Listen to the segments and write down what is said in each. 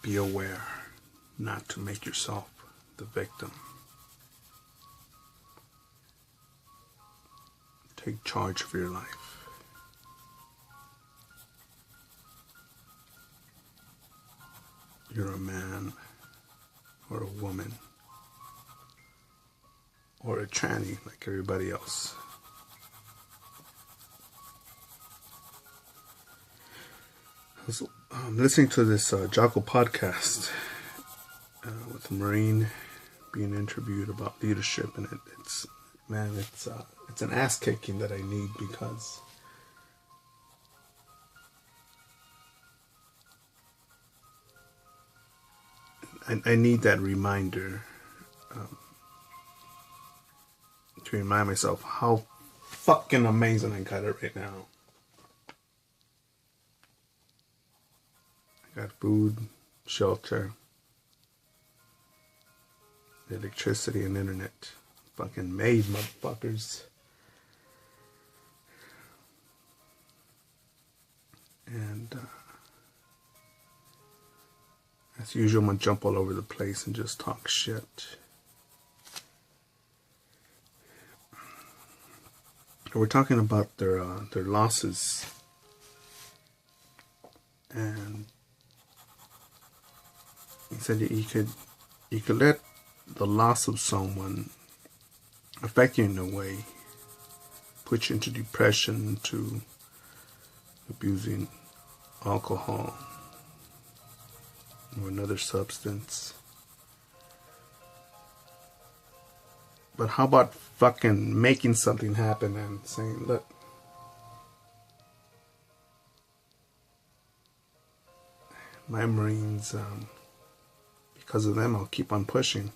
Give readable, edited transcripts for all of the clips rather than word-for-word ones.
Be aware not to make yourself the victim. Take charge of your life. You're a man or a woman or a tranny like everybody else. I was listening to this Jocko podcast with a Marine being interviewed about leadership, and it's an ass kicking that I need, because I need that reminder to remind myself how fucking amazing I got it right now. I got food, shelter, electricity, and internet. Fucking made, motherfuckers. And as usual, I'm gonna jump all over the place and just talk shit. We're talking about their losses, and he said you could let the loss of someone affect you in a way, put you into depression, to abusing alcohol or another substance. But how about fucking making something happen and saying, look, my Marines, because of them, I'll keep on pushing.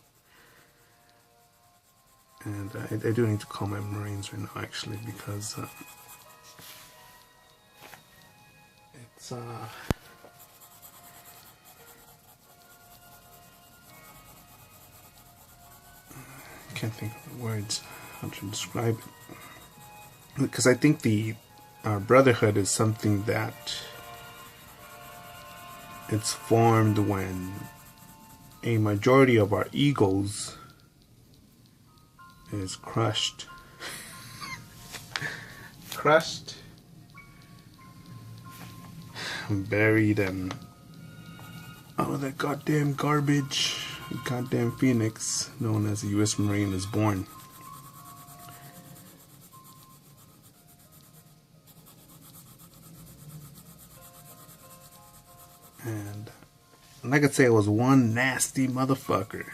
And I do need to call my Marines right now, actually, because it's I can't think of the words how to describe it, because I think our brotherhood is something that it's formed when a majority of our egos is crushed, buried, and all of that goddamn garbage. Goddamn phoenix, known as a U.S. Marine, is born. And I could say it was one nasty motherfucker.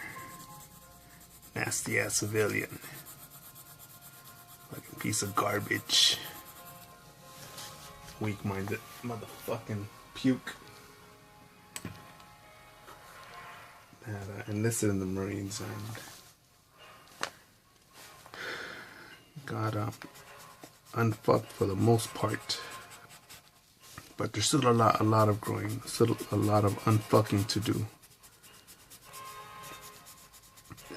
Nasty ass civilian. Fucking piece of garbage. Weak-minded motherfucking puke. That enlisted in the Marines and got unfucked for the most part. But there's still a lot of growing, still a lot of unfucking to do.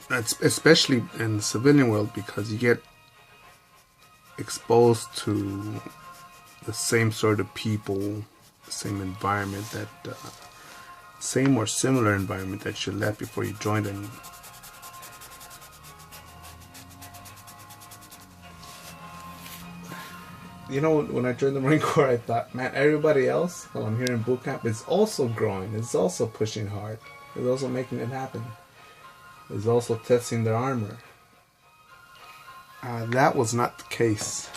That's especially in the civilian world, because you get exposed to the same sort of people, the same environment that same or similar environment that you left before you joined. And you know, when I joined the Marine Corps, I thought, man, everybody else while I'm here in boot camp is also growing, is also pushing hard, is also making it happen, is also testing their armor. That was not the case.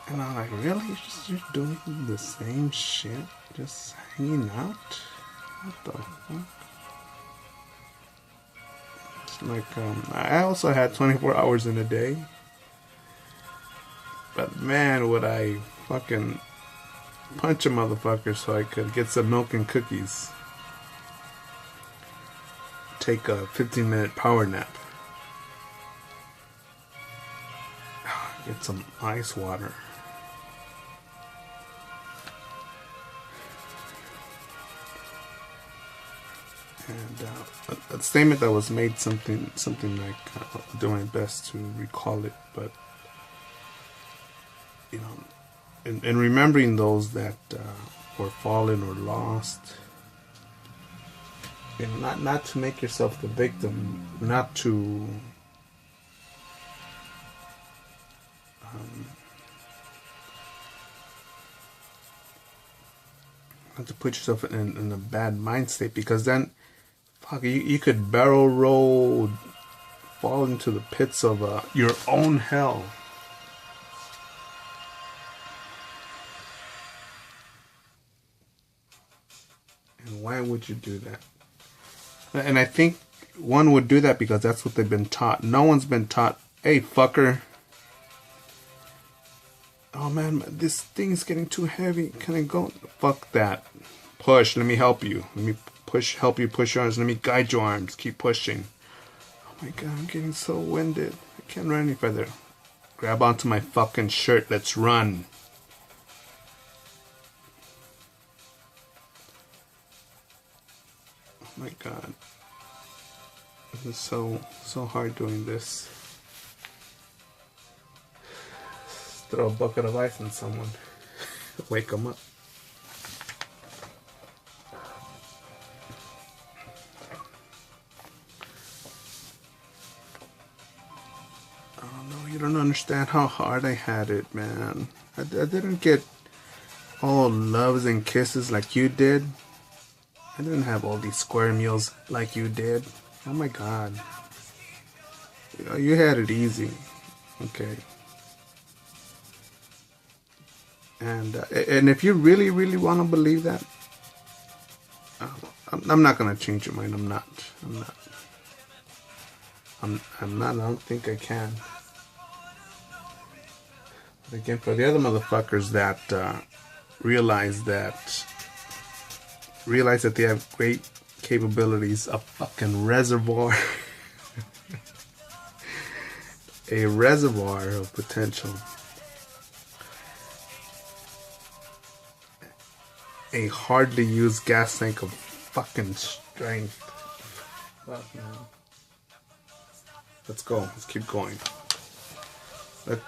And I'm like, really? You're doing the same shit? Just hanging out? What the fuck? It's like, I also had 24 hours in a day. But man, would I fucking punch a motherfucker so I could get some milk and cookies. Take a 15-minute power nap. Get some ice water. And a statement that was made, something like, I'll do my best to recall it, but you know, in remembering those that were fallen or lost, You know, not to make yourself the victim, not to not to put yourself in a bad mind state, because then, fuck, you could barrel roll, fall into the pits of your own hell. And why would you do that? And I think one would do that because that's what they've been taught. No one's been taught, hey, fucker, oh man, this thing's getting too heavy. Can I go? Fuck that. Push. Let me help you. Let me help you push your arms. Let me guide your arms. Keep pushing. Oh my god, I'm getting so winded. I can't run any further. Grab onto my fucking shirt. Let's run. Oh my god. This is so hard doing this. Throw a bucket of ice on someone. Wake them up. Oh no, you don't understand how hard I had it, man. I didn't get all loves and kisses like you did. I didn't have all these square meals like you did. Oh my god. You had it easy. Okay. And if you really want to believe that, I'm not gonna change your mind. I'm not. I don't think I can. But again, for the other motherfuckers that realize that they have great capabilities, a fucking reservoir, a reservoir of potential. A hardly used gas tank of fucking strength. Fuck, man. Let's go. Let's keep going.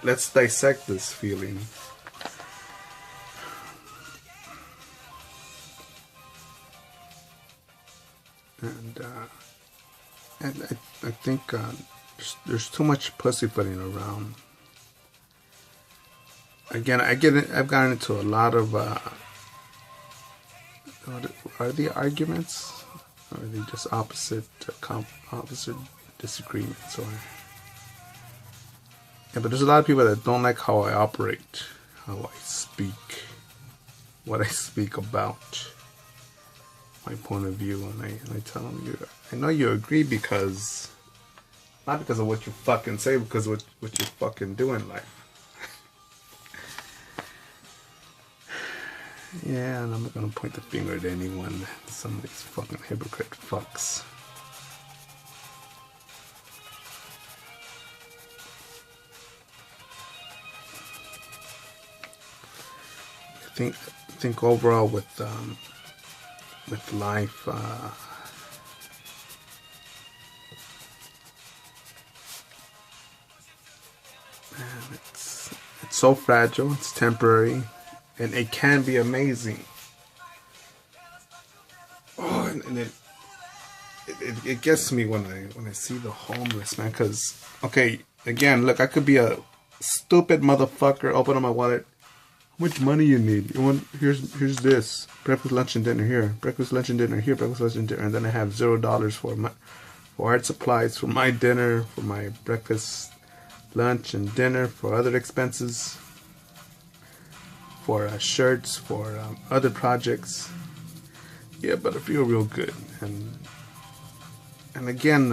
Let's dissect this feeling. And I think there's too much pussyfooting around. Again, I've gotten into a lot of. Are they arguments? Or are they just opposite disagreements? Or yeah, but there's a lot of people that don't like how I operate, how I speak, what I speak about, my point of view, and I tell them, I know you agree because not because of what you fucking say, because of what you fucking do in life. Yeah, and I'm not gonna point the finger at anyone. Some of these fucking hypocrite fucks. I think overall with life, man, it's so fragile. It's temporary. And it can be amazing. Oh, and it gets me when I see the homeless, man. Cause okay, again, look, I could be a stupid motherfucker. Open up my wallet. How much money you need? You want? Here's this. Breakfast, lunch, and dinner here. Breakfast, lunch, and dinner here. Breakfast, lunch, and dinner. And then I have $0 for art supplies, for my dinner, for my breakfast, lunch, and dinner, for other expenses. For shirts, for other projects. Yeah, but I feel real good. And again,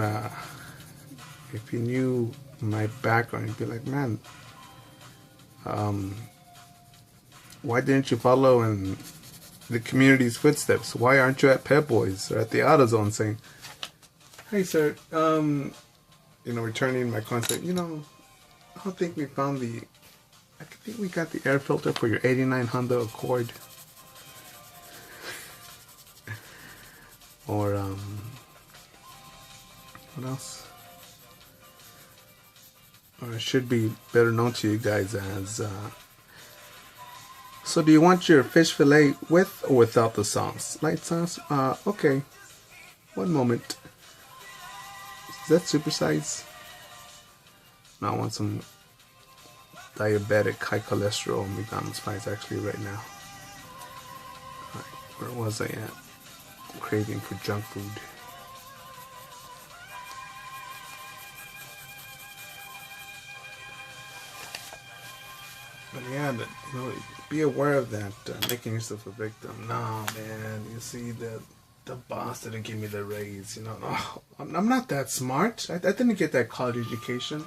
if you knew my background, you'd be like, man, why didn't you follow in the community's footsteps? Why aren't you at Pep Boys or at the AutoZone saying, hey sir, returning my concept, I don't think we found I think we got the air filter for your 89 Honda Accord. Or, what else? Or it should be better known to you guys as, so do you want your fish fillet with or without the sauce? Light sauce? Okay. One moment. Is that supersize? No, I want some diabetic, high cholesterol McDonald's fries actually right now. Alright, where was I at? Craving for junk food. But yeah, be aware of that, making yourself a victim. No, man, you see, the boss didn't give me the raise, Oh, I'm not that smart. I didn't get that college education.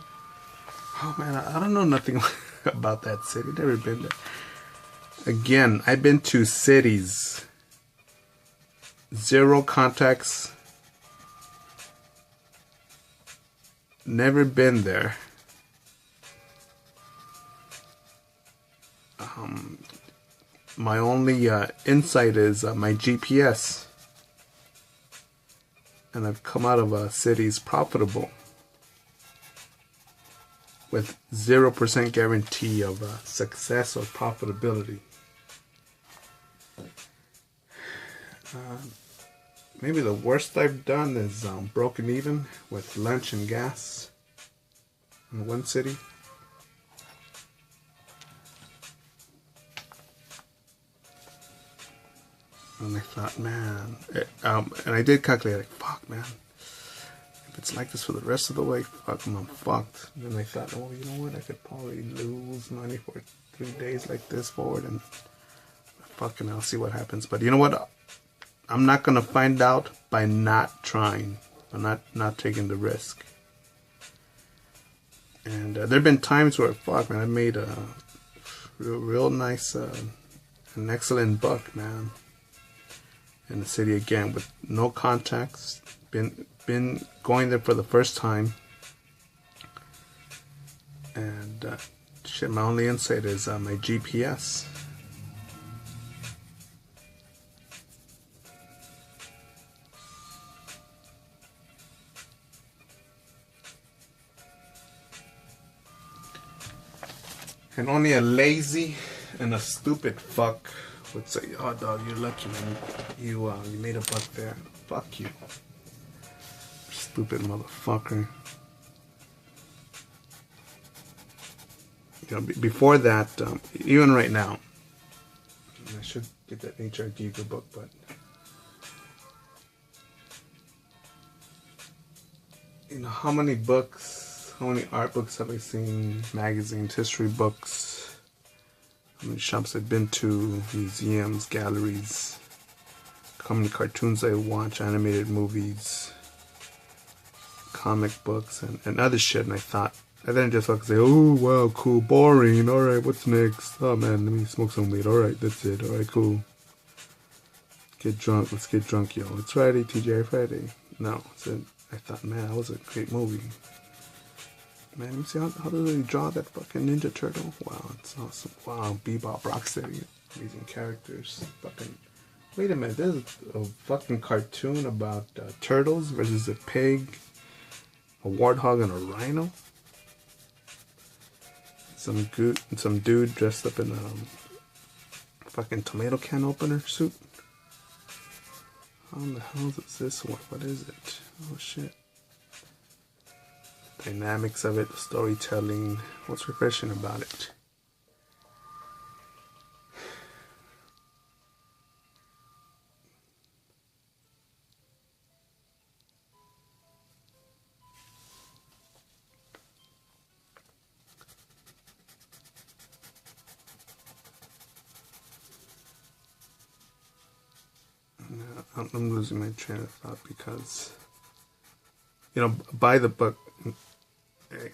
Oh, man, I don't know nothing about that city. Never been there. Again, I've been to cities. 0 contacts. Never been there. My only insight is my GPS. And I've come out of cities profitable with 0% guarantee of success or profitability. Maybe the worst I've done is broken even with lunch and gas in one city. And I thought, man, and I did calculate, like, fuck, man, if it's like this for the rest of the way, fuck, I'm fucked. And then I thought, oh, you know what, I could probably lose money for 3 days like this forward, and fucking I'll see what happens. But you know what, I'm not going to find out by not trying, by not taking the risk. And there have been times where, fuck, man, I made a real nice, an excellent buck, man. In the city again with no contacts, been going there for the first time, and shit, my only insight is my GPS. And only a lazy and a stupid fuck would say, oh, dog, you're lucky, man. You made a buck there. Fuck you. Stupid motherfucker. Before that, even right now, I should get that H.R. Giger book, but how many books, how many art books have I seen, magazines, history books, how many shops I've been to, museums, galleries, how many cartoons I watch, animated movies, comic books, and other shit. And I didn't just say, oh, wow, cool, boring, alright, what's next? Oh, man, let me smoke some weed, alright, that's it, alright, cool. Get drunk, let's get drunk, yo. It's Friday, TGI Friday. No, I thought, man, that was a great movie. Man, you see how does he draw that fucking Ninja Turtle? Wow, it's awesome. Wow, Bebop, Rocksteady, amazing characters. Fucking, wait a minute, there's a fucking cartoon about turtles versus a pig, a warthog, and a rhino. Some dude dressed up in a fucking tomato can opener suit. How the hell is this one? What is it? Oh shit. Dynamics of it, the storytelling. What's refreshing about it? I'm losing my train of thought because, by the book,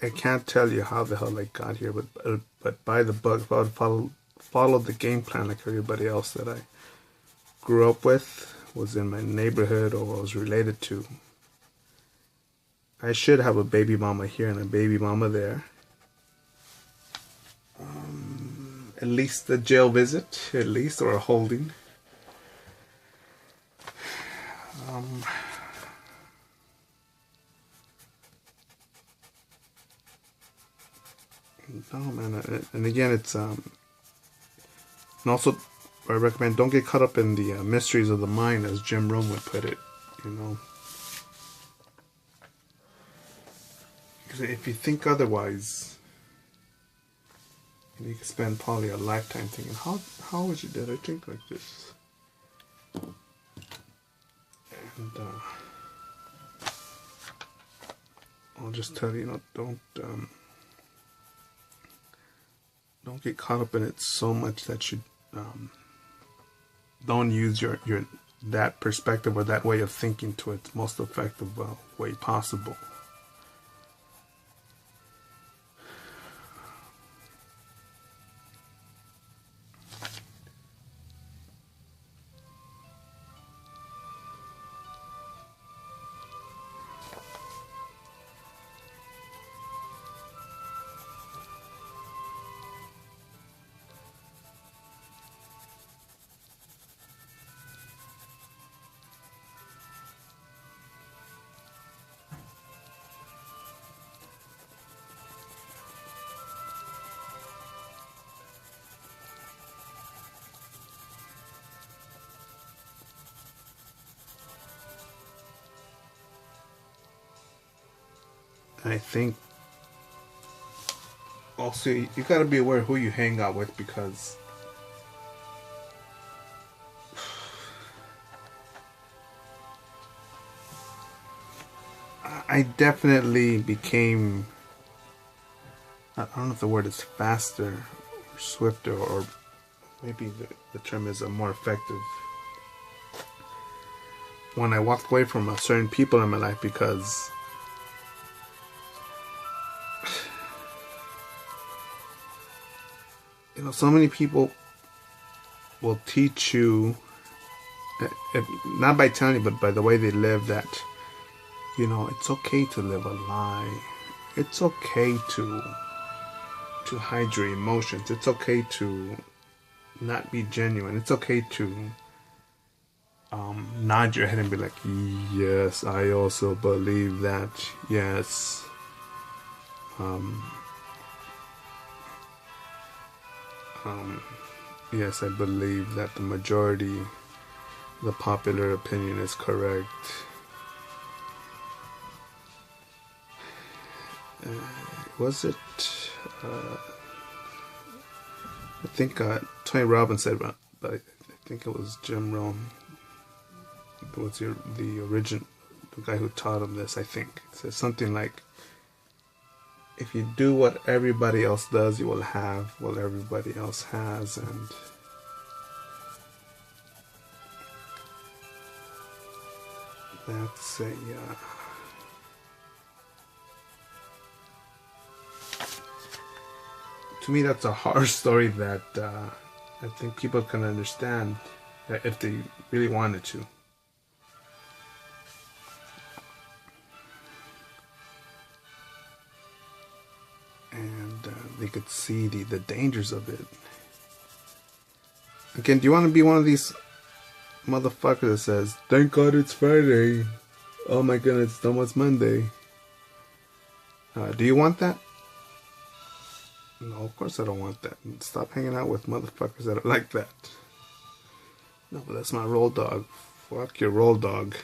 I can't tell you how the hell I got here, but by the book, if I would follow the game plan like everybody else that I grew up with, was in my neighborhood or was related to, I should have a baby mama here and a baby mama there. At least a jail visit, or a holding. No, man, and again, it's and also I recommend don't get caught up in the mysteries of the mind, as Jim Rome would put it. Because if you think otherwise, you can spend probably a lifetime thinking, how is it that I think like this? And I'll just tell you, don't get caught up in it so much that you don't use your that perspective or that way of thinking to its most effective way possible. And I think also you got to be aware of who you hang out with, because I definitely became, I don't know if the word is faster or swifter, or maybe the term is more effective, when I walked away from certain people in my life, because so many people will teach you, not by telling you, but by the way they live, that it's okay to live a lie. It's okay to hide your emotions. It's okay to not be genuine. It's okay to nod your head and be like, yes, I also believe that. Yes. Yes, I believe that the majority, the popular opinion is correct. Was it? I think Tony Robbins said, but I think it was Jim Rohn. It was the guy who taught him this. I think it says something like, if you do what everybody else does, you will have what everybody else has. And that's to me, that's a horror story that I think people can understand if they really wanted to. They could see the dangers of it. Again, do you want to be one of these motherfuckers that says, thank God it's Friday, oh my goodness, it's almost Monday? Do you want that? No, of course I don't want that. Stop hanging out with motherfuckers that are like that. No, but that's my roll dog. Fuck your roll dog.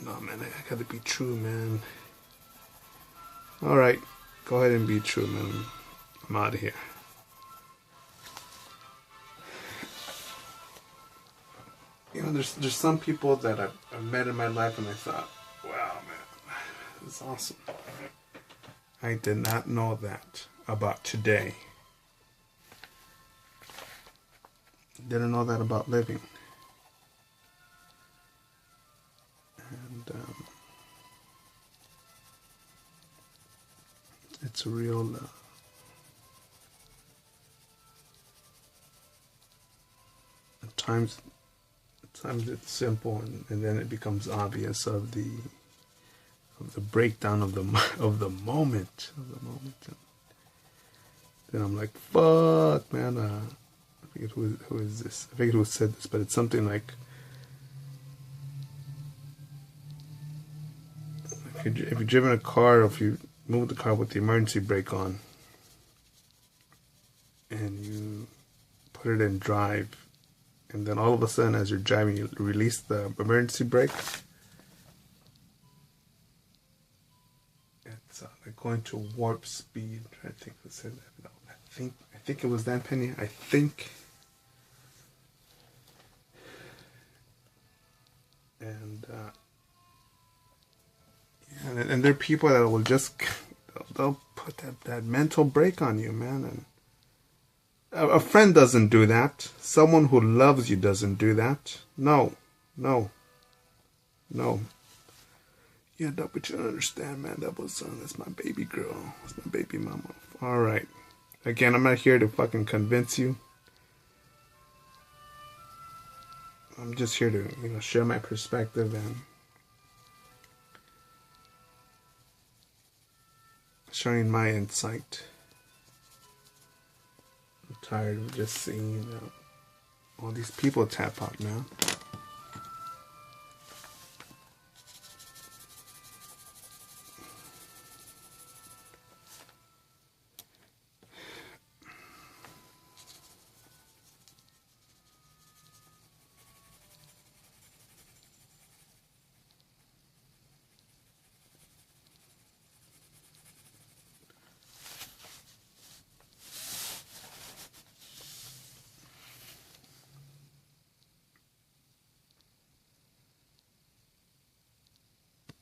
No, man, I gotta be true, man. Alright, go ahead and be true, man. I'm out of here. There's some people that I've met in my life and I thought, wow, man, that's awesome. I did not know that about today. Didn't know that about living. And it's a real at times it's simple, and then it becomes obvious of the breakdown of the moment. And then I'm like, fuck, man. I forget who is this. I forget who said this, but it's something like, if you're driving a car, or if you move the car with the emergency brake on, and you put it in drive, and then all of a sudden, as you're driving, you release the emergency brake, it's like going to warp speed. I think who said that. No, I think it was Dan Penny. I think. And yeah, and there are people that will just they'll put that mental break on you, man. And a friend doesn't do that. Someone who loves you doesn't do that. No. Yeah, but you don't understand, man. That's my baby girl. That's my baby mama. All right. Again, I'm not here to fucking convince you. I'm just here to, share my perspective and sharing my insight. I'm tired of just seeing all these people tap out now.